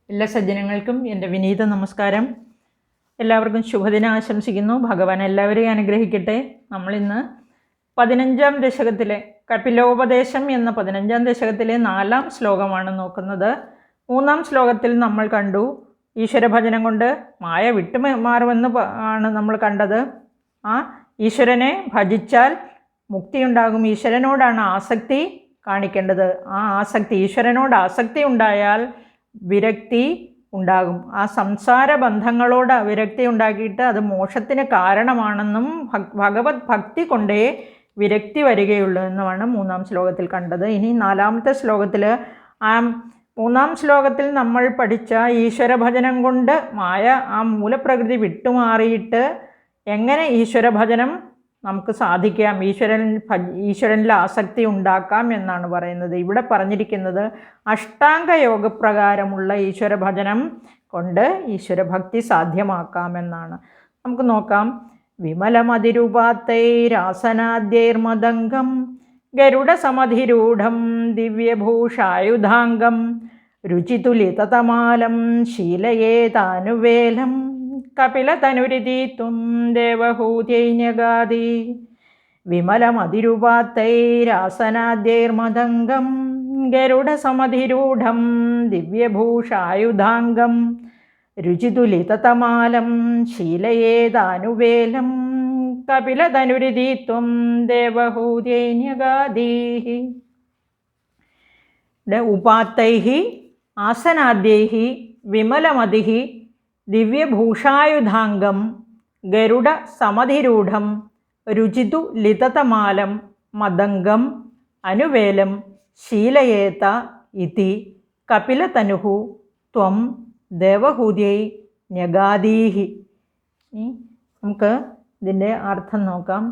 എല്ലാ സജ്ജനങ്ങൾക്കും എൻ്റെ വിനീത നമസ്കാരം. എല്ലാവർക്കും ശുഭദിനം ആശംസിക്കുന്നു. ഭഗവാൻ എല്ലാവരെയും അനുഗ്രഹിക്കട്ടെ. നമ്മളിന്ന് 15-ാം ദശകത്തിലെ കപിലോപദേശം എന്ന 15-ാം ദശകത്തിലെ 4-ാം ശ്ലോകമാണ് നോക്കുന്നത്. 3-ാം ശ്ലോകത്തിൽ നമ്മൾ കണ്ടു ഈശ്വരഭജനം കൊണ്ട് മായ വിട്ടുമാറുമെന്ന് ആണ് നമ്മൾ കണ്ടത്. ആ ഈശ്വരനെ ഭജിച്ചാൽ മുക്തിയുണ്ടാകും. ഈശ്വരനോടാണ് ആസക്തി കാണിക്കേണ്ടത്. ആ ആസക്തി, ഈശ്വരനോട് ആസക്തി ഉണ്ടായാൽ വിരക്തി ഉണ്ടാകും. ആ സംസാര ബന്ധങ്ങളോട് വിരക്തി ഉണ്ടാക്കിയിട്ട് അത് മോക്ഷത്തിന് കാരണമാണെന്നും ഭഗവത് ഭക്തി കൊണ്ടേ വിരക്തി വരികയുള്ളൂ എന്നുമാണ് 3-ാം ശ്ലോകത്തിൽ കണ്ടത്. ഇനി 4-ാമത്തെ ശ്ലോകത്തിൽ ആ 3-ാം ശ്ലോകത്തിൽ നമ്മൾ പഠിച്ച ഈശ്വരഭജനം കൊണ്ട് മായ ആ മൂലപ്രകൃതി വിട്ടുമാറിയിട്ട് എങ്ങനെ ഈശ്വരഭജനം നമുക്ക് സാധിക്കാം, ഈശ്വരനിൽ ആസക്തി ഉണ്ടാക്കാം എന്നാണ് പറയുന്നത്. ഇവിടെ പറഞ്ഞിരിക്കുന്നത് അഷ്ടാംഗ യോഗപ്രകാരമുള്ള ഈശ്വരഭജനം കൊണ്ട് ഈശ്വരഭക്തി സാധ്യമാക്കാമെന്നാണ്. നമുക്ക് നോക്കാം. വിമലമതിരുപാത്തൈരാസനാദ്യൈർമദംഗം ഗരുഡസമധിരൂഢം ദിവ്യഭൂഷായുധാംഗം രുചിതുലിതതമാലം ശീലയേതാനുവേലം കപിലതനുരിതീത്വം ദേവഹൂത്യൈന്യഗാദി. വിമലമതിരുപാത്തൈരാസനാദ്യൈർമദംഗം ഗരുഡസമധിരൂഢം ദിവ്യഭൂഷായുധാംഗം രുചിതുലിതതമാലം ശീലയേതാനുവേലം കപിലതനുരിതീത്വം ദേവഹൂത്യൈന്യഗാദി. ഉപാത്തൈഃ ആസനാദ്യൈഃ വിമലമതിഃ ദിവ്യഭൂഷായുധാംഗം ഗരുഡ സമധിരൂഢം രുചിതു ലിതതമാലം മദംഗം അനുവേലം ശീലയേത ഇതി കപിലതനുഃ ത്വം ദേവഹൂത്യൈ ന്യഗാദീഹി. നമുക്ക് ഇതിൻ്റെ അർത്ഥം നോക്കാം.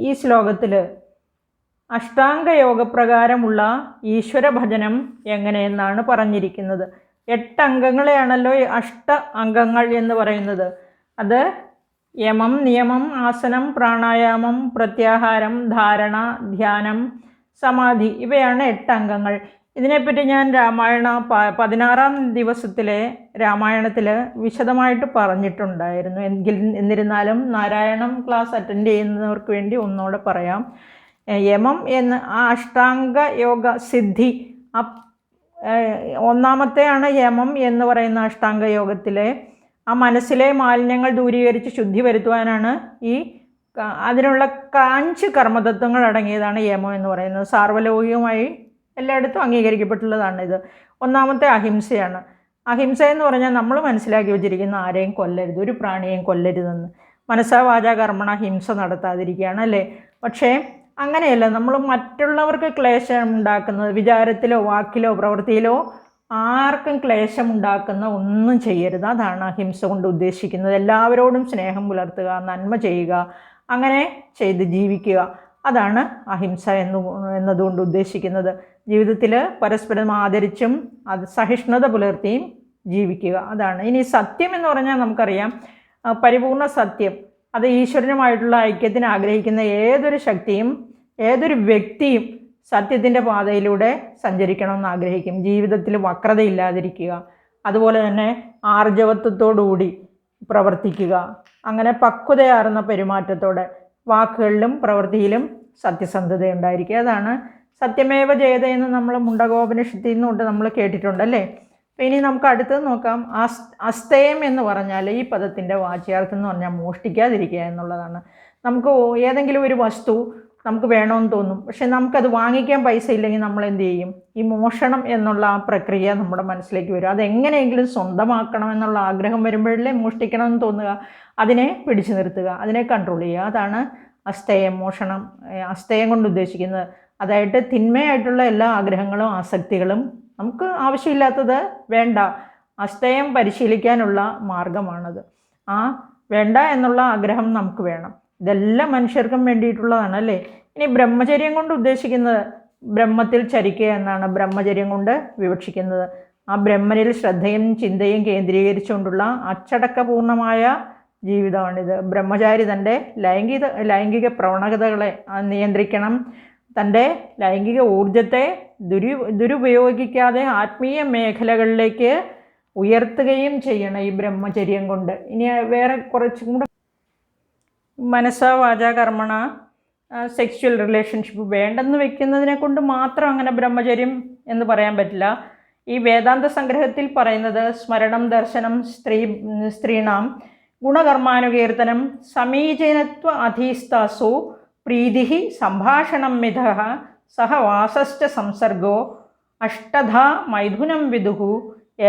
ഈ ശ്ലോകത്തിൽ അഷ്ടാംഗയോഗപ്രകാരമുള്ള ഈശ്വരഭജനം എങ്ങനെയെന്നാണ് പറഞ്ഞിരിക്കുന്നത്. 8 അംഗങ്ങളെയാണല്ലോ അഷ്ട അംഗങ്ങൾ എന്ന് പറയുന്നത്. അത് യമം, നിയമം, ആസനം, പ്രാണായാമം, പ്രത്യാഹാരം, ധാരണ, ധ്യാനം, സമാധി, ഇവയാണ് 8 അംഗങ്ങൾ. ഇതിനെപ്പറ്റി ഞാൻ രാമായണ 16-ാം ദിവസത്തിലെ രാമായണത്തിൽ വിശദമായിട്ട് പറഞ്ഞിട്ടുണ്ടായിരുന്നു. എന്നിരുന്നാലും നാരായണം ക്ലാസ് അറ്റൻഡ് ചെയ്യുന്നവർക്ക് വേണ്ടി ഒന്നുകൂടെ പറയാം. യമം എന്ന ആ അഷ്ടാംഗ യോഗ സിദ്ധി, ഒന്നാമത്തെയാണ് യമം എന്ന് പറയുന്ന അഷ്ടാംഗ യോഗത്തിലെ ആ മനസ്സിലെ മാലിന്യങ്ങൾ ദൂരീകരിച്ച് ശുദ്ധി വരുത്തുവാനാണ് അതിനുള്ള 5 കർമ്മതത്വങ്ങൾ അടങ്ങിയതാണ് യമം എന്ന് പറയുന്നത്. സാർവലൗകികമായി എല്ലായിടത്തും അംഗീകരിക്കപ്പെട്ടുള്ളതാണ് ഇത്. ഒന്നാമത്തെ അഹിംസയാണ്. അഹിംസ എന്ന് പറഞ്ഞാൽ നമ്മൾ മനസ്സിലാക്കി വെച്ചിരിക്കുന്ന ആരെയും കൊല്ലരുത്, ഒരു പ്രാണിയെയും കൊല്ലരുതെന്ന്. മനസ്സാ വാചാ കർമ്മണ ഹിംസ നടത്താതിരിക്കുകയാണ് അല്ലേ. പക്ഷേ അങ്ങനെയല്ല, നമ്മൾ മറ്റുള്ളവർക്ക് ക്ലേശം ഉണ്ടാക്കുന്നത്, വിചാരത്തിലോ വാക്കിലോ പ്രവൃത്തിയിലോ ആർക്കും ക്ലേശം ഉണ്ടാക്കുന്ന ഒന്നും ചെയ്യരുത്. അതാണ് അഹിംസ കൊണ്ട് ഉദ്ദേശിക്കുന്നത്. എല്ലാവരോടും സ്നേഹം പുലർത്തുക, നന്മ ചെയ്യുക, അങ്ങനെ ചെയ്ത് ജീവിക്കുക. അതാണ് അഹിംസ എന്നതുകൊണ്ട് ഉദ്ദേശിക്കുന്നത്. ജീവിതത്തിൽ പരസ്പരം ആദരിച്ചും അത് സഹിഷ്ണുത പുലർത്തിയും ജീവിക്കുക, അതാണ്. ഇനി സത്യം എന്ന് പറഞ്ഞാൽ നമുക്കറിയാം, പരിപൂർണ സത്യം. അത് ഈശ്വരനുമായിട്ടുള്ള ഐക്യത്തിന് ആഗ്രഹിക്കുന്ന ഏതൊരു ശക്തിയും ഏതൊരു വ്യക്തിയും സത്യത്തിൻ്റെ പാതയിലൂടെ സഞ്ചരിക്കണമെന്ന് ആഗ്രഹിക്കും. ജീവിതത്തിൽ വക്രതയില്ലാതിരിക്കുക, അതുപോലെ തന്നെ ആർജവത്വത്തോടുകൂടി പ്രവർത്തിക്കുക, അങ്ങനെ പക്വതയാർന്ന പെരുമാറ്റത്തോടെ വാക്കുകളിലും പ്രവൃത്തിയിലും സത്യസന്ധത ഉണ്ടായിരിക്കുക. അതാണ് സത്യമേവ ജയത എന്ന് നമ്മൾ മുണ്ടകോപനിഷത്തിൽ നിന്നുകൊണ്ട് നമ്മൾ കേട്ടിട്ടുണ്ടല്ലേ. അപ്പോൾ ഇനി നമുക്ക് അടുത്തത് നോക്കാം. അസ്തേയം എന്ന് പറഞ്ഞാൽ ഈ പദത്തിൻ്റെ വാച്യാർത്ഥം എന്ന് പറഞ്ഞാൽ മോഷ്ടിക്കാതിരിക്കുക എന്നുള്ളതാണ്. നമുക്ക് ഏതെങ്കിലും ഒരു വസ്തു നമുക്ക് വേണമെന്ന് തോന്നും, പക്ഷെ നമുക്കത് വാങ്ങിക്കാൻ പൈസ ഇല്ലെങ്കിൽ നമ്മൾ എന്ത് ചെയ്യും? ഈ മോഷണം എന്നുള്ള ആ പ്രക്രിയ നമ്മുടെ മനസ്സിലേക്ക് വരും. അതെങ്ങനെയെങ്കിലും സ്വന്തമാക്കണം എന്നുള്ള ആഗ്രഹം വരുമ്പോഴല്ലേ മോഷ്ടിക്കണമെന്ന് തോന്നുക. അതിനെ പിടിച്ചു നിർത്തുക, അതിനെ കൺട്രോൾ ചെയ്യുക, അതാണ് അസ്തേയം, മോഷണം. അസ്തേയം കൊണ്ട് ഉദ്ദേശിക്കുന്നത് അതായത് തിന്മയായിട്ടുള്ള എല്ലാ ആഗ്രഹങ്ങളും ആസക്തികളും, നമുക്ക് ആവശ്യമില്ലാത്തത് വേണ്ട, അസ്തേയം പരിശീലിക്കാനുള്ള മാർഗമാണത്. ആ വേണ്ട എന്നുള്ള ആഗ്രഹം നമുക്ക് വേണം. ഇതെല്ലാം മനുഷ്യർക്കും വേണ്ടിയിട്ടുള്ളതാണ് അല്ലേ. ഇനി ബ്രഹ്മചര്യം കൊണ്ട് ഉദ്ദേശിക്കുന്നത് ബ്രഹ്മത്തിൽ ചരിക്കുക എന്നാണ് ബ്രഹ്മചര്യം കൊണ്ട് വിവക്ഷിക്കുന്നത്. ആ ബ്രഹ്മനിൽ ശ്രദ്ധയും ചിന്തയും കേന്ദ്രീകരിച്ചുകൊണ്ടുള്ള അച്ചടക്കപൂർണമായ ജീവിതമാണിത്. ബ്രഹ്മചാരി തൻ്റെ ലൈംഗിക പ്രവണതകളെ നിയന്ത്രിക്കണം. തൻ്റെ ലൈംഗിക ഊർജത്തെ ദുരുപയോഗിക്കാതെ ആത്മീയ മേഖലകളിലേക്ക് ഉയർത്തുകയും ചെയ്യണം ഈ ബ്രഹ്മചര്യം കൊണ്ട്. ഇനി വേറെ കുറച്ചും കൂടെ മനസ്സാ വാചാ കർമ്മണ സെക്സ്വൽ റിലേഷൻഷിപ്പ് വേണ്ടെന്ന് വെക്കുന്നതിനെ കൊണ്ട് മാത്രം അങ്ങനെ ബ്രഹ്മചര്യം എന്ന് പറയാൻ പറ്റില്ല. ഈ വേദാന്ത സംഗ്രഹത്തിൽ പറയുന്നത് സ്മരണം ദർശനം സ്ത്രീണാം ഗുണകർമാനുകീർത്തനം സമീചീനത്വ അധീസ്ഥാസു പ്രീതി സംഭാഷണം മിഥഃ സഹവാസശ്ച സംസർഗോ അഷ്ടധാ മൈഥുനം വിദുഹു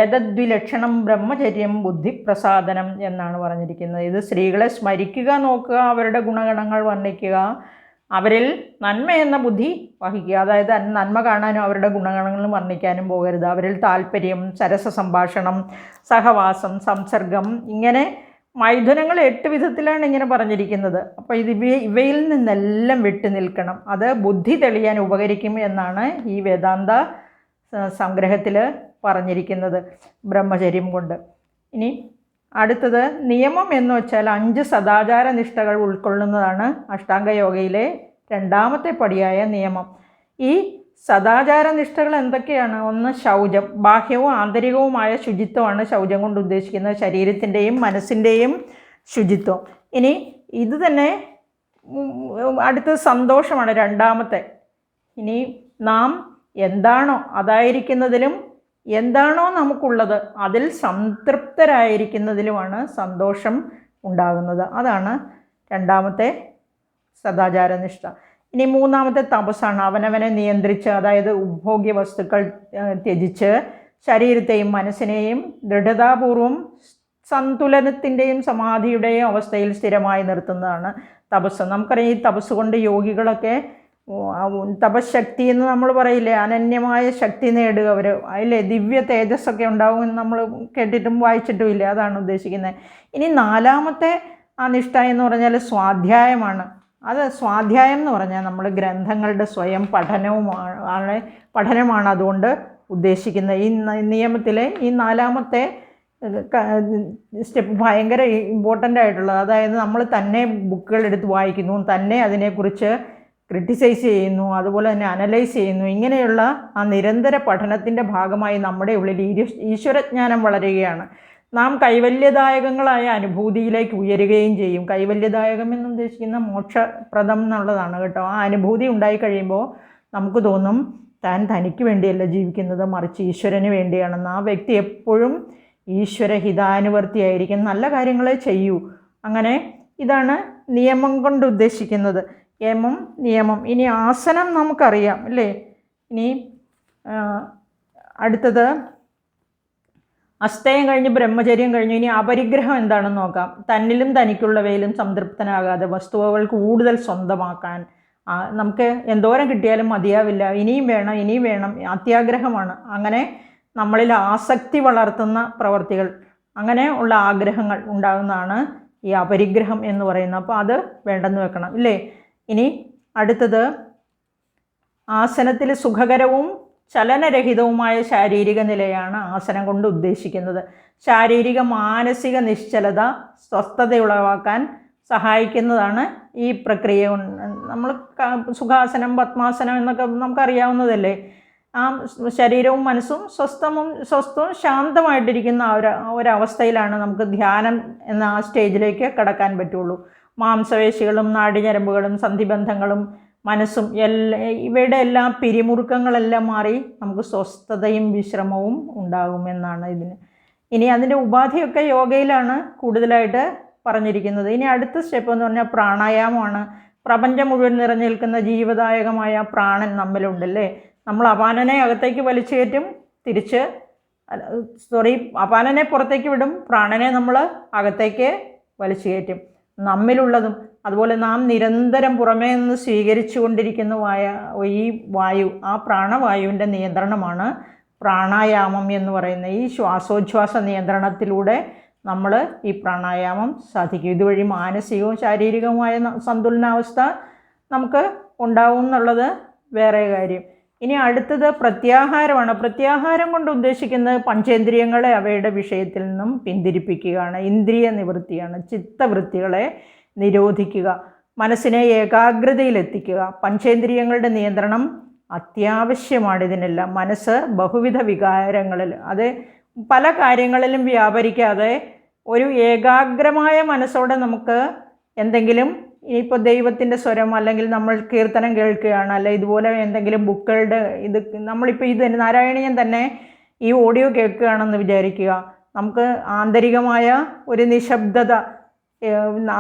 ഏതദ്വിലക്ഷണം ബ്രഹ്മചര്യം ബുദ്ധിപ്രസാദനം എന്നാണ് പറഞ്ഞിരിക്കുന്നത്. ഇത് സ്ത്രീകളെ സ്മരിക്കുക, നോക്കുക, അവരുടെ ഗുണഗണങ്ങൾ വർണ്ണിക്കുക, അവരിൽ നന്മ എന്ന ബുദ്ധി വഹിക്കുക. അതായത് നന്മ കാണാനും അവരുടെ ഗുണഗണങ്ങളും വർണ്ണിക്കാനും പോകരുത്. അവരിൽ താല്പര്യം, സരസ സംഭാഷണം, സഹവാസം, സംസർഗം, ഇങ്ങനെ മൈഥുനങ്ങൾ 8 വിധത്തിലാണ് ഇങ്ങനെ പറഞ്ഞിരിക്കുന്നത്. അപ്പോൾ ഇവയിൽ നിന്നെല്ലാം വിട്ടു നിൽക്കണം. അത് ബുദ്ധി തെളിയാൻ ഉപകരിക്കും എന്നാണ് ഈ വേദാന്ത സംഗ്രഹത്തിൽ പറഞ്ഞിരിക്കുന്നത് ബ്രഹ്മചര്യം കൊണ്ട്. ഇനി അടുത്തത് നിയമം എന്ന് വെച്ചാൽ 5 സദാചാര നിഷ്ഠകൾ ഉൾക്കൊള്ളുന്നതാണ് അഷ്ടാംഗയോഗയിലെ 2ാമത്തെ പടിയായ നിയമം. ഈ സദാചാര നിഷ്ഠകൾ എന്തൊക്കെയാണ്? 1 ശൗചം, ബാഹ്യവും ആന്തരികവുമായ ശുചിത്വമാണ് ശൗചം കൊണ്ട് ഉദ്ദേശിക്കുന്നത്, ശരീരത്തിൻ്റെയും മനസ്സിൻ്റെയും ശുചിത്വം. ഇനി ഇത് തന്നെ അടുത്തത് സന്തോഷമാണ് 2ാമത്തെ. ഇനി നാം എന്താണോ അതായിരിക്കുന്നതിലും എന്താണോ നമുക്കുള്ളത് അതിൽ സംതൃപ്തരായിരിക്കുന്നതിലുമാണ് സന്തോഷം ഉണ്ടാകുന്നത്. അതാണ് 2ാമത്തെ സദാചാരനിഷ്ഠ. ഇനി 3ാമത്തെ തപസ്സാണ്. അവനവനെ നിയന്ത്രിച്ച്, അതായത് ഉപഭോഗ്യ വസ്തുക്കൾ ത്യജിച്ച് ശരീരത്തെയും മനസ്സിനെയും ദൃഢതാപൂർവം സന്തുലനത്തിൻ്റെയും സമാധിയുടെയും അവസ്ഥയിൽ സ്ഥിരമായി നിർത്തുന്നതാണ് തപസ്. നമുക്കറിയാം ഈ തപസ് കൊണ്ട് യോഗികളൊക്കെ തപശക്തി എന്ന് നമ്മൾ പറയില്ലേ, അനന്യമായ ശക്തി നേടുക അവർ, അതിലെ ദിവ്യ തേജസ്സൊക്കെ ഉണ്ടാകുമെന്ന് നമ്മൾ കേട്ടിട്ടും വായിച്ചിട്ടും ഇല്ല. അതാണ് ഉദ്ദേശിക്കുന്നത്. ഇനി 4ാമത്തെ ആ നിഷ്ഠ എന്ന് പറഞ്ഞാൽ സ്വാധ്യായമാണ്. അത് സ്വാധ്യായം എന്ന് പറഞ്ഞാൽ നമ്മൾ ഗ്രന്ഥങ്ങളുടെ സ്വയം പഠനമാണ് അതുകൊണ്ട് ഉദ്ദേശിക്കുന്നത്. ഈ നിയമത്തിലെ ഈ 4ാമത്തെ സ്റ്റെപ്പ് ഭയങ്കര ഇമ്പോർട്ടൻ്റ് ആയിട്ടുള്ളത്. അതായത് നമ്മൾ തന്നെ ബുക്കുകൾ എടുത്ത് വായിക്കുന്നു, തന്നെ അതിനെക്കുറിച്ച് ക്രിട്ടിസൈസ് ചെയ്യുന്നു, അതുപോലെ തന്നെ അനലൈസ് ചെയ്യുന്നു. ഇങ്ങനെയുള്ള ആ നിരന്തര പഠനത്തിൻ്റെ ഭാഗമായി നമ്മുടെ ഉള്ളിൽ ഈശ്വരജ്ഞാനം വളരുകയാണ്. നാം കൈവല്യദായകങ്ങളായ അനുഭൂതിയിലേക്ക് ഉയരുകയും ചെയ്യും. കൈവല്യദായകം എന്ന് ഉദ്ദേശിക്കുന്ന മോക്ഷപ്രദം എന്നുള്ളതാണ് കേട്ടോ. ആ അനുഭൂതി ഉണ്ടായിക്കഴിയുമ്പോൾ നമുക്ക് തോന്നും തനിക്ക് വേണ്ടിയല്ല ജീവിക്കുന്നത്, മറിച്ച് ഈശ്വരന് വേണ്ടിയാണെന്ന്. ആ വ്യക്തി എപ്പോഴും ഈശ്വര ഹിതാനുവർത്തിയായിരിക്കും, നല്ല കാര്യങ്ങളെ ചെയ്യൂ. അങ്ങനെ ഇതാണ് നിയമം കൊണ്ട് ഉദ്ദേശിക്കുന്നത്. നിയമം. ഇനി ആസനം നമുക്കറിയാം അല്ലേ. ഇനി അടുത്തത് അസ്തയം കഴിഞ്ഞ് ബ്രഹ്മചര്യം കഴിഞ്ഞു. ഇനി അപരിഗ്രഹം എന്താണെന്ന് നോക്കാം. തന്നിലും തനിക്കുള്ളവയിലും സംതൃപ്തനാകാതെ വസ്തുവകൾ കൂടുതൽ സ്വന്തമാക്കാൻ. നമുക്ക് എന്തോരം കിട്ടിയാലും മതിയാവില്ല, ഇനിയും വേണം, അത്യാഗ്രഹമാണ്. അങ്ങനെ നമ്മളിൽ ആസക്തി വളർത്തുന്ന പ്രവർത്തികൾ, അങ്ങനെ ഉള്ള ആഗ്രഹങ്ങൾ ഉണ്ടാകുന്നതാണ് ഈ അപരിഗ്രഹം എന്ന് പറയുന്നത്. അപ്പോൾ അത് വേണ്ടെന്ന് വെക്കണം ഇല്ലേ. ഇനി അടുത്തത് ആസനത്തിൽ സുഖകരവും ചലനരഹിതവുമായ ശാരീരിക നിലയാണ് ആസനം കൊണ്ട് ഉദ്ദേശിക്കുന്നത്. ശാരീരിക മാനസിക നിശ്ചലത സ്വസ്ഥത ഉളവാക്കാൻ സഹായിക്കുന്നതാണ് ഈ പ്രക്രിയ. നമ്മൾ സുഖാസനം, പത്മാസനം എന്നൊക്കെ നമുക്കറിയാവുന്നതല്ലേ. ആ ശരീരവും മനസ്സും സ്വസ്ഥവും ശാന്തമായിട്ടിരിക്കുന്ന ഒരവസ്ഥയിലാണ് നമുക്ക് ധ്യാനം എന്ന ആ സ്റ്റേജിലേക്ക് കടക്കാൻ പറ്റുള്ളൂ. മാംസപേശികളും നാഡിഞരമ്പുകളും സന്ധിബന്ധങ്ങളും മനസ്സും ഇവയുടെ എല്ലാ പിരിമുറുക്കങ്ങളെല്ലാം മാറി നമുക്ക് സ്വസ്ഥതയും വിശ്രമവും ഉണ്ടാകുമെന്നാണ് ഇതിന്. ഇനി അതിൻ്റെ ഉപാധിയൊക്കെ യോഗയിലാണ് കൂടുതലായിട്ട് പറഞ്ഞിരിക്കുന്നത്. ഇനി അടുത്ത സ്റ്റെപ്പ് എന്ന് പറഞ്ഞാൽ പ്രാണായാമമാണ്. പ്രപഞ്ചം മുഴുവൻ നിറഞ്ഞു നിൽക്കുന്ന ജീവദായകമായ പ്രാണൻ നമ്മളുണ്ടല്ലേ. നമ്മൾ അപാനനെ അകത്തേക്ക് വലിച്ചു കയറ്റും, അപാനനെ പുറത്തേക്ക് വിടും, പ്രാണനെ നമ്മൾ അകത്തേക്ക് വലിച്ചു കയറ്റും. നമ്മിലുള്ളതും അതുപോലെ നാം നിരന്തരം പുറമേ നിന്ന് സ്വീകരിച്ചു കൊണ്ടിരിക്കുന്ന ഈ വായു, ആ പ്രാണവായുവിൻ്റെ നിയന്ത്രണമാണ് പ്രാണായാമം എന്ന് പറയുന്നത്. ഈ ശ്വാസോച്ഛ്വാസ നിയന്ത്രണത്തിലൂടെ നമ്മൾ ഈ പ്രാണായാമം സാധിക്കും. ഇതുവഴി മാനസികവും ശാരീരികവുമായ സന്തുലനാവസ്ഥ നമുക്ക് ഉണ്ടാവും എന്നുള്ളത് വേറെ കാര്യം. ഇനി അടുത്തത് പ്രത്യാഹാരമാണ്. പ്രത്യാഹാരം കൊണ്ട് ഉദ്ദേശിക്കുന്നത് പഞ്ചേന്ദ്രിയങ്ങളെ അവയുടെ വിഷയത്തിൽ നിന്നും പിന്തിരിപ്പിക്കുകയാണ്. ഇന്ദ്രിയ നിവൃത്തിയാണ്. ചിത്തവൃത്തികളെ നിരോധിക്കുക, മനസ്സിനെ ഏകാഗ്രതയിലെത്തിക്കുക. പഞ്ചേന്ദ്രിയങ്ങളുടെ നിയന്ത്രണം അത്യാവശ്യമാണ് ഇതിനെല്ലാം. മനസ്സ് ബഹുവിധ വികാരങ്ങളിൽ, അത് പല കാര്യങ്ങളിലും വ്യാപരിക്കാതെ ഒരു ഏകാഗ്രമായ മനസ്സോടെ നമുക്ക് എന്തെങ്കിലും ഇപ്പോൾ ദൈവത്തിൻ്റെ സ്വരം അല്ലെങ്കിൽ നമ്മൾ കീർത്തനം കേൾക്കുകയാണ്, അല്ല ഇതുപോലെ എന്തെങ്കിലും ബുക്കുകളുടെ ഇത് നമ്മളിപ്പോൾ ഇത് നാരായണീയം തന്നെ ഈ ഓഡിയോ കേൾക്കുകയാണെന്ന് വിചാരിക്കുക. നമുക്ക് ആന്തരികമായ ഒരു നിശബ്ദത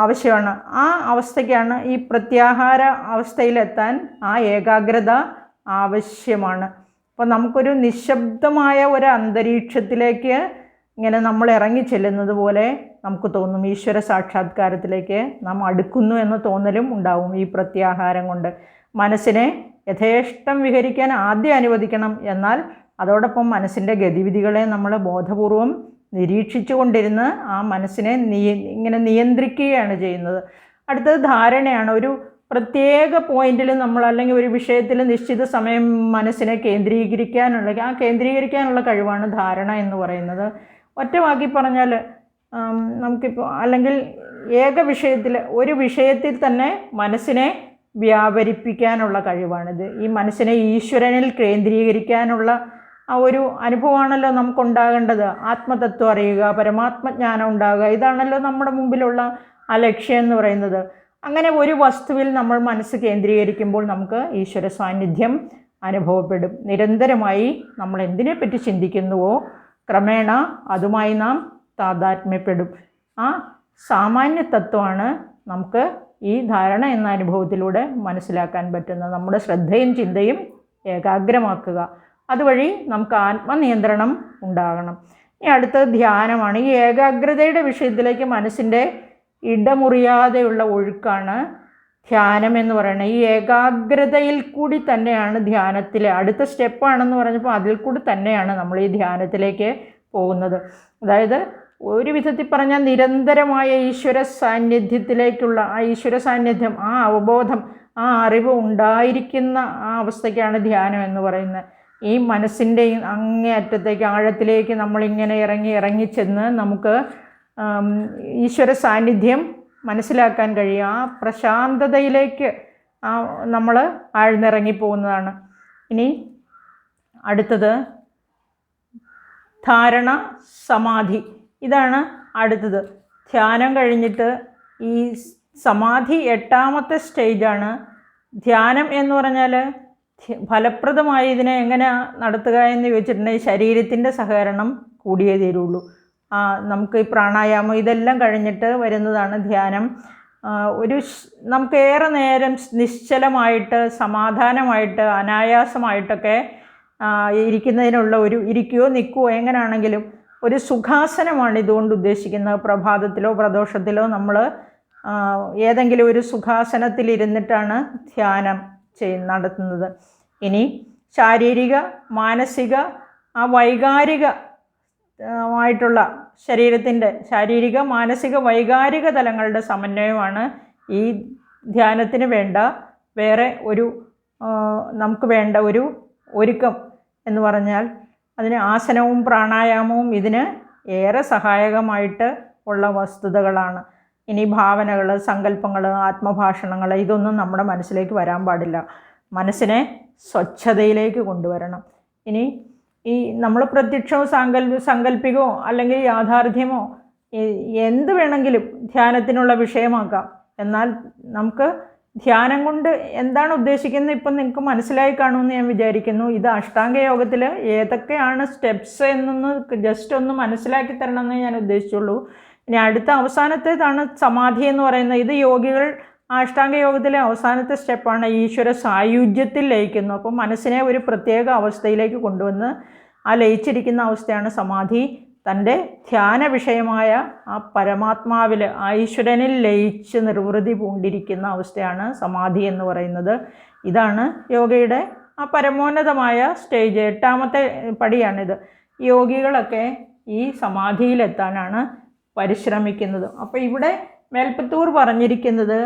ആവശ്യമാണ്. ആ അവസ്ഥയ്ക്കാണ് ഈ പ്രത്യാഹാര അവസ്ഥയിലെത്താൻ ആ ഏകാഗ്രത ആവശ്യമാണ്. അപ്പോൾ നമുക്കൊരു നിശബ്ദമായ ഒരു അന്തരീക്ഷത്തിലേക്ക് ഇങ്ങനെ നമ്മൾ ഇറങ്ങി ചെല്ലുന്നത് പോലെ നമുക്ക് തോന്നും. ഈശ്വര സാക്ഷാത്കാരത്തിലേക്ക് നാം അടുക്കുന്നു എന്ന തോന്നലും ഉണ്ടാവും ഈ പ്രത്യാഹാരം കൊണ്ട്. മനസ്സിനെ യഥേഷ്ടം വിഹരിക്കാൻ ആദ്യം അനുവദിക്കണം. എന്നാൽ അതോടൊപ്പം മനസ്സിൻ്റെ ഗതിവിധികളെ നമ്മൾ ബോധപൂർവം നിരീക്ഷിച്ചു കൊണ്ടിരുന്ന് ആ മനസ്സിനെ ഇങ്ങനെ നിയന്ത്രിക്കുകയാണ് ചെയ്യുന്നത്. അടുത്തത് ധാരണയാണ്. ഒരു പ്രത്യേക പോയിന്റിൽ നമ്മൾ അല്ലെങ്കിൽ ഒരു വിഷയത്തിൽ നിശ്ചിത സമയം മനസ്സിനെ കേന്ദ്രീകരിക്കാനുള്ള കഴിവാണ് ധാരണ എന്ന് പറയുന്നത്. ഒറ്റ വാക്കി പറഞ്ഞാൽ നമുക്കിപ്പോൾ അല്ലെങ്കിൽ ഒരു വിഷയത്തിൽ തന്നെ മനസ്സിനെ വ്യാപരിപ്പിക്കാനുള്ള കഴിവാണിത്. ഈ മനസ്സിനെ ഈശ്വരനിൽ കേന്ദ്രീകരിക്കാനുള്ള ആ ഒരു അനുഭവമാണല്ലോ നമുക്കുണ്ടാകേണ്ടത്. ആത്മതത്വം അറിയുക, പരമാത്മജ്ഞാനം ഉണ്ടാകുക, ഇതാണല്ലോ നമ്മുടെ മുമ്പിലുള്ള ആ ലക്ഷ്യം എന്ന് പറയുന്നത്. അങ്ങനെ ഒരു വസ്തുവിൽ നമ്മൾ മനസ്സ് കേന്ദ്രീകരിക്കുമ്പോൾ നമുക്ക് ഈശ്വര സാന്നിധ്യം അനുഭവപ്പെടും. നിരന്തരമായി നമ്മൾ എന്തിനെപ്പറ്റി ചിന്തിക്കുന്നുവോ ക്രമേണ അതുമായി നാം താദാത്മ്യപ്പെടും. ആ സാമാന്യ തത്വമാണ് നമുക്ക് ഈ ധാരണ എന്ന അനുഭവത്തിലൂടെ മനസ്സിലാക്കാൻ പറ്റുന്നത്. നമ്മുടെ ശ്രദ്ധയും ചിന്തയും ഏകാഗ്രമാക്കുക. അതുവഴി നമുക്ക് ആത്മനിയന്ത്രണം ഉണ്ടാകണം. ഇനി അടുത്തത് ധ്യാനമാണ്. ഈ ഏകാഗ്രതയുടെ വിഷയത്തിലേക്ക് മനസ്സിൻ്റെ ഇടമുറിയാതെയുള്ള ഒഴുക്കാണ് ധ്യാനം എന്ന് പറയുന്നത്. ഈ ഏകാഗ്രതയിൽ കൂടി തന്നെയാണ് ധ്യാനത്തിലെ അടുത്ത സ്റ്റെപ്പാണെന്ന് പറഞ്ഞപ്പോൾ അതിൽ കൂടി തന്നെയാണ് നമ്മൾ ഈ ധ്യാനത്തിലേക്ക് പോകുന്നത്. അതായത് ഒരു വിധത്തിൽ പറഞ്ഞാൽ നിരന്തരമായ ഈശ്വര സാന്നിധ്യത്തിലേക്കുള്ള ആ ഈശ്വര സാന്നിധ്യം, ആ അവബോധം, ആ അറിവ് ഉണ്ടായിരിക്കുന്ന ആ അവസ്ഥയ്ക്കാണ് ധ്യാനം എന്ന് പറയുന്നത്. ഈ മനസ്സിൻ്റെ അങ്ങേയറ്റത്തേക്ക് ആഴത്തിലേക്ക് നമ്മളിങ്ങനെ ഇറങ്ങിച്ചെന്ന് നമുക്ക് ഈശ്വര സാന്നിധ്യം മനസ്സിലാക്കാൻ കഴിയും. ആ പ്രശാന്തതയിലേക്ക് നമ്മൾ ആഴ്ന്നിറങ്ങിപ്പോകുന്നതാണ്. ഇനി അടുത്തത് ധാരണ, സമാധി. ഇതാണ് അടുത്തത്. ധ്യാനം കഴിഞ്ഞിട്ട് ഈ സമാധി 8ാമത്തെ സ്റ്റേജാണ്. ധ്യാനം എന്ന് പറഞ്ഞാൽ ഫലപ്രദമായി ഇതിനെ എങ്ങനെ നടത്തുക എന്ന് ചോദിച്ചിട്ടുണ്ടെങ്കിൽ ശരീരത്തിൻ്റെ സഹകരണം കൂടിയേ തീരുള്ളൂ. നമുക്ക് ഈ പ്രാണായാമം ഇതെല്ലാം കഴിഞ്ഞിട്ട് വരുന്നതാണ് ധ്യാനം. നമുക്ക് ഏറെ നേരം നിശ്ചലമായിട്ട് സമാധാനമായിട്ട് അനായാസമായിട്ടൊക്കെ ഇരിക്കുന്നതിനുള്ള ഇരിക്കുകയോ നിൽക്കുകയോ എങ്ങനെയാണെങ്കിലും ഒരു സുഖാസനമാണ് ഇതുകൊണ്ട് ഉദ്ദേശിക്കുന്നത്. പ്രഭാതത്തിലോ പ്രദോഷത്തിലോ നമ്മൾ ഏതെങ്കിലും ഒരു സുഖാസനത്തിലിരുന്നിട്ടാണ് ധ്യാനം നടത്തുന്നത്. ഇനി ശാരീരിക, മാനസിക, വൈകാരിക ആയിട്ടുള്ള ശരീരത്തിൻ്റെ ശാരീരിക, മാനസിക, വൈകാരിക തലങ്ങളുടെ സമന്വയമാണ് ഈ ധ്യാനത്തിന് വേറെ നമുക്ക് വേണ്ട ഒരു ഒരുക്കം എന്ന് പറഞ്ഞാൽ. അതിന് ആസനവും പ്രാണായാമവും ഇതിന് ഏറെ സഹായകമായിട്ട് ഉള്ള വസ്തുതകളാണ്. ഇനി ഭാവനകൾ, സങ്കല്പങ്ങൾ, ആത്മഭാഷണങ്ങൾ ഇതൊന്നും നമ്മുടെ മനസ്സിലേക്ക് വരാൻ പാടില്ല. മനസ്സിനെ സ്വച്ഛതയിലേക്ക് കൊണ്ടുവരണം. ഇനി ഈ നമ്മൾ പ്രത്യക്ഷമോ സങ്കല്പികമോ അല്ലെങ്കിൽ യാഥാർത്ഥ്യമോ എന്ത് വേണമെങ്കിലും ധ്യാനത്തിനുള്ള വിഷയമാക്കാം. എന്നാൽ നമുക്ക് ധ്യാനം കൊണ്ട് എന്താണ് ഉദ്ദേശിക്കുന്നത് ഇപ്പം നിങ്ങൾക്ക് മനസ്സിലായി കാണുമെന്ന് ഞാൻ വിചാരിക്കുന്നു. ഇത് അഷ്ടാംഗ യോഗത്തിൽ ഏതൊക്കെയാണ് സ്റ്റെപ്സ് എന്നൊന്ന് ജസ്റ്റ് ഒന്ന് മനസ്സിലാക്കി തരണമെന്നേ ഞാൻ ഉദ്ദേശിച്ചുള്ളൂ. ഇനി അടുത്ത അവസാനത്തേതാണ് സമാധി എന്ന് പറയുന്നത്. ഇത് യോഗികൾ അഷ്ടാംഗ യോഗത്തിലെ അവസാനത്തെ സ്റ്റെപ്പാണ്. ഈശ്വര സായുജ്യത്തിൽ ലയിക്കുന്നു. അപ്പോൾ മനസ്സിനെ ഒരു പ്രത്യേക അവസ്ഥയിലേക്ക് കൊണ്ടുവന്ന് ആ ലയിച്ചിരിക്കുന്ന അവസ്ഥയാണ് സമാധി. തൻ്റെ ധ്യാന വിഷയമായ ആ പരമാത്മാവിൽ, ആ ഈശ്വരനിൽ ലയിച്ച് നിർവൃതി പൂണ്ടിരിക്കുന്ന അവസ്ഥയാണ് സമാധി എന്ന് പറയുന്നത്. ഇതാണ് യോഗയുടെ ആ പരമോന്നതമായ സ്റ്റേജ്. 8ാമത്തെ പടിയാണിത്. യോഗികളൊക്കെ ഈ സമാധിയിലെത്താനാണ് പരിശ്രമിക്കുന്നത്. അപ്പോൾ ഇവിടെ മേൽപ്പത്തൂർ പറഞ്ഞിരിക്കുന്നത്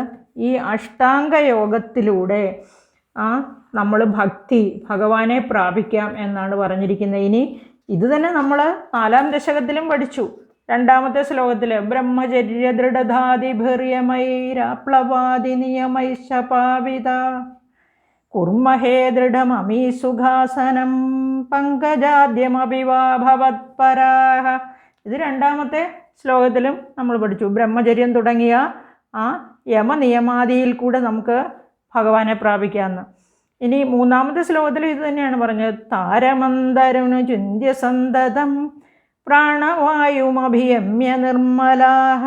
ഈ അഷ്ടാംഗ യോഗത്തിലൂടെ നമ്മൾ ഭഗവാനെ പ്രാപിക്കാം എന്നാണ് പറഞ്ഞിരിക്കുന്നത്. ഇനി ഇത് തന്നെ നമ്മൾ 4ാം ദശകത്തിലും പഠിച്ചു. 2ാമത്തെ ശ്ലോകത്തിൽ ബ്രഹ്മചര്യ ദൃഢധാതിഭിർയമൈരാപ്ലവാദി നിയമൈശപാവിത കുർമഹേ ദൃഢമമീ സുഖാസനം പങ്കജാദ്യമപി വാ ഭവത്പരാഹ. ഇത് രണ്ടാമത്തെ ശ്ലോകത്തിലും നമ്മൾ പഠിച്ചു. ബ്രഹ്മചര്യം തുടങ്ങിയ ആ യമനിയമാദിയിൽ കൂടെ നമുക്ക് ഭഗവാനെ പ്രാപിക്കാമെന്ന്. ഇനി മൂന്നാമത്തെ ശ്ലോകത്തിൽ ഇത് തന്നെയാണ് പറഞ്ഞത്. താരമന്തരുണു ചുന്ധ്യസന്തതം പ്രാണവായുമഭിയമ്യ നിർമ്മലാഹ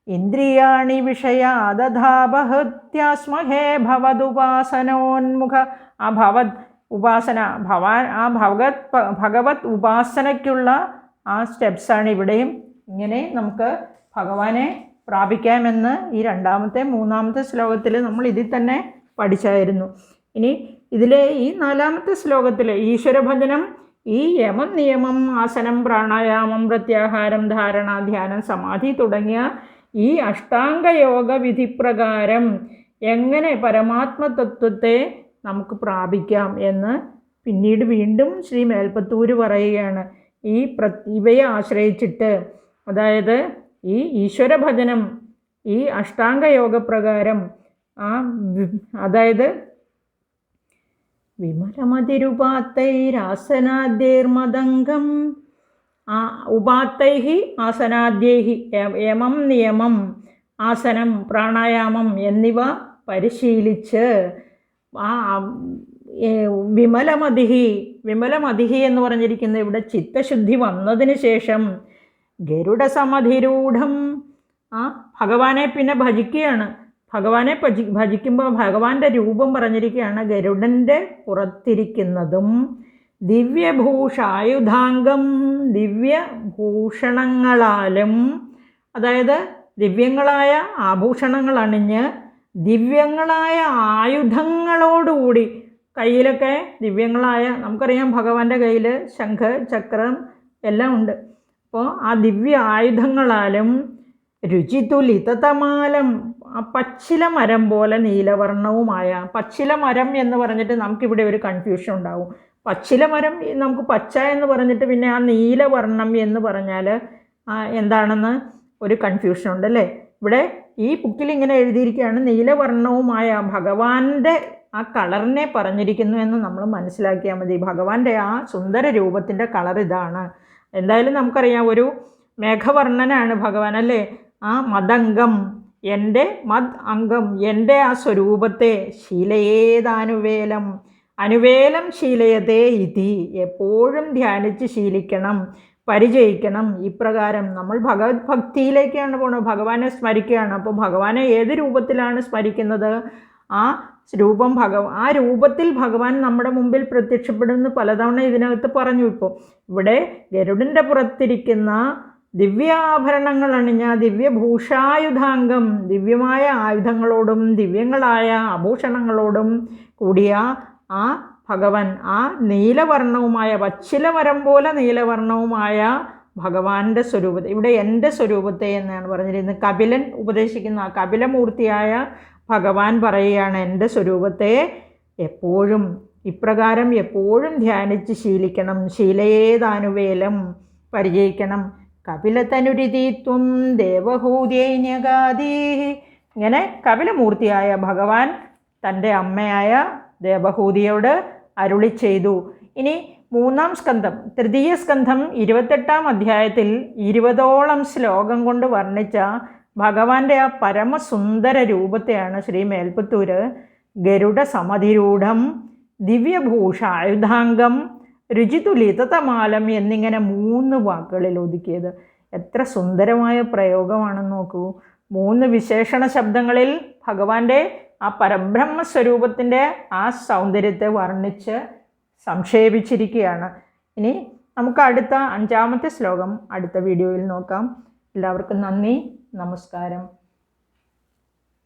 ഇന്ദ്രിയാണി വിഷയാദധാപഹൃത്യാസ്മഹേ ഭവതുപാസനോന്മുഖ. ആ ഭവത് ഉപാസന, ഭഗവത് ഉപാസനയ്ക്കുള്ള ആ സ്റ്റെപ്സാണ് ഇവിടെയും. ഇങ്ങനെ നമുക്ക് ഭഗവാനെ പ്രാപിക്കാമെന്ന് ഈ രണ്ടാമത്തെ മൂന്നാമത്തെ ശ്ലോകത്തിൽ നമ്മൾ ഇതിൽ തന്നെ പഠിച്ചായിരുന്നു. ഇനി ഇതിലെ ഈ നാലാമത്തെ ശ്ലോകത്തിൽ ഈശ്വരഭജനം, ഈ യമം നിയമം ആസനം പ്രാണായാമം പ്രത്യാഹാരം ധാരണ ധ്യാനം സമാധി തുടങ്ങിയ ഈ അഷ്ടാംഗയോഗ വിധിപ്രകാരം എങ്ങനെ പരമാത്മതത്വത്തെ നമുക്ക് പ്രാപിക്കാം എന്ന് പിന്നീട് വീണ്ടും ശ്രീ മേൽപ്പത്തൂർ പറയുകയാണ്. ഇവയെ ആശ്രയിച്ചിട്ട്, അതായത് ഈ ഈശ്വരഭജനം, ഈ അഷ്ടാംഗയോഗപ്രകാരം അതായത് വിമലമതിരുപാത്തൈരാസനാദ്യൈർമദംഗം ഉപാത്തൈഹി ആസനാദ്യൈഹി യമം നിയമം ആസനം പ്രാണായാമം എന്നിവ പരിശീലിച്ച് വിമലമതിഹി എന്ന് പറഞ്ഞിരിക്കുന്നത് ഇവിടെ ചിത്തശുദ്ധി വന്നതിന് ശേഷം ഗരുഡസമധിരൂഢം ഭഗവാനെ പിന്നെ ഭജിക്കുകയാണ്. ഭഗവാനെ ഭജിക്കുമ്പോൾ ഭഗവാന്റെ രൂപം പറഞ്ഞിരിക്കുകയാണ്. ഗരുഡൻ്റെ പുറത്തിരിക്കുന്നതും ദിവ്യഭൂഷായുധാംഗം, ദിവ്യഭൂഷണങ്ങളാലും, അതായത് ദിവ്യങ്ങളായ ആഭൂഷണങ്ങൾ അണിഞ്ഞ് ദിവ്യങ്ങളായ ആയുധങ്ങളോടുകൂടി, കയ്യിലൊക്കെ ദിവ്യങ്ങളായ, നമുക്കറിയാം ഭഗവാന്റെ കയ്യിൽ ശംഖ് ചക്രം എല്ലാം ഉണ്ട്. അപ്പോൾ ആ ദിവ്യ ആയുധങ്ങളാലും രുചിതുലിതമാലം, ആ പച്ചില മരം പോലെ നീലവർണ്ണവുമായ, പച്ചില മരം എന്ന് പറഞ്ഞിട്ട് നമുക്കിവിടെ ഒരു കൺഫ്യൂഷൻ ഉണ്ടാവും. പച്ചില മരം നമുക്ക് പച്ച എന്ന് പറഞ്ഞിട്ട് പിന്നെ ആ നീലവർണ്ണം എന്ന് പറഞ്ഞാൽ എന്താണെന്ന് ഒരു കൺഫ്യൂഷൻ ഉണ്ടല്ലേ. ഇവിടെ ഈ ബുക്കിൽ ഇങ്ങനെ എഴുതിയിരിക്കുകയാണ്, നീലവർണ്ണവുമായ ഭഗവാന്റെ ആ കളറിനെ പറഞ്ഞിരിക്കുന്നു എന്ന് നമ്മൾ മനസ്സിലാക്കിയാൽ മതി. ഭഗവാന്റെ ആ സുന്ദര രൂപത്തിൻ്റെ കളർ ഇതാണ്. എന്തായാലും നമുക്കറിയാം, ഒരു മേഘവർണ്ണനാണ് ഭഗവാൻ അല്ലേ. ആ മദംഗം, എൻ്റെ മദ് അംഗം, എൻ്റെ ആ സ്വരൂപത്തെ ശീലയേതാനുവേലം, അനുവേലം ശീലയതേ ഇതി, എപ്പോഴും ധ്യാനിച്ച് ശീലിക്കണം, പരിചയിക്കണം. ഇപ്രകാരം നമ്മൾ ഭഗവത് ഭക്തിയിലേക്കാണ് പോകുന്നത്, ഭഗവാനെ സ്മരിക്കുകയാണ്. അപ്പോൾ ഭഗവാനെ ഏത് രൂപത്തിലാണ് സ്മരിക്കുന്നത്? ആ രൂപത്തിൽ ഭഗവാൻ നമ്മുടെ മുമ്പിൽ പ്രത്യക്ഷപ്പെടുമെന്ന് പലതവണ ഇതിനകത്ത് പറഞ്ഞു. ഇപ്പോൾ ഇവിടെ ഗരുഡൻ്റെ പുറത്തിരിക്കുന്ന ദിവ്യാഭരണങ്ങൾ അണിഞ്ഞ ദിവ്യഭൂഷായുധാംഗം, ദിവ്യമായ ആയുധങ്ങളോടും ദിവ്യങ്ങളായ ആഭൂഷണങ്ങളോടും കൂടിയ ആ ഭഗവാൻ, ആ നീലവർണ്ണവുമായ, പച്ചിലമരം പോലെ നീലവർണ്ണവുമായ ഭഗവാന്റെ സ്വരൂപത്തെ, ഇവിടെ എൻ്റെ സ്വരൂപത്തെ എന്നാണ് പറഞ്ഞിരുന്നത്. കപിലൻ ഉപദേശിക്കുന്ന കപിലമൂർത്തിയായ ഭഗവാൻ പറയുകയാണ്, എൻ്റെ സ്വരൂപത്തെ എപ്പോഴും ഇപ്രകാരം എപ്പോഴും ധ്യാനിച്ച് ശീലിക്കണം, ശീലയേതാനുവേലം പരിചയിക്കണം. കപിലതനുരിതിത്വം ദേവഹൂതിയൈന്യഗാദീ, ഇങ്ങനെ കപിലമൂർത്തിയായ ഭഗവാൻ തൻ്റെ അമ്മയായ ദേവഹൂതിയോട് അരുളി ചെയ്തു. ഇനി മൂന്നാം സ്കന്ധം, തൃതീയ സ്കന്ധം 28-ാം അധ്യായത്തിൽ 20ഓളം ശ്ലോകം കൊണ്ട് വർണ്ണിച്ച ഭഗവാന്റെ ആ പരമസുന്ദര രൂപത്തെയാണ് ശ്രീ മേൽപ്പത്തൂർ ഗരുഡ സമധിരൂഢം ദിവ്യഭൂഷായുധാംഗം രുചിതുലിതമാലം എന്നിങ്ങനെ 3 വാക്കുകളിൽ ഒതുക്കിയത്. എത്ര സുന്ദരമായ പ്രയോഗമാണെന്ന് നോക്കൂ. 3 വിശേഷണ ശബ്ദങ്ങളിൽ ഭഗവാന്റെ ആ പരബ്രഹ്മസ്വരൂപത്തിൻ്റെ ആ സൗന്ദര്യത്തെ വർണ്ണിച്ച് സംക്ഷേപിച്ചിരിക്കുകയാണ്. ഇനി നമുക്ക് അടുത്ത 5-ാമത്തെ ശ്ലോകം അടുത്ത വീഡിയോയിൽ നോക്കാം. എല്ലാവർക്കും നന്ദി, നമസ്കാരം.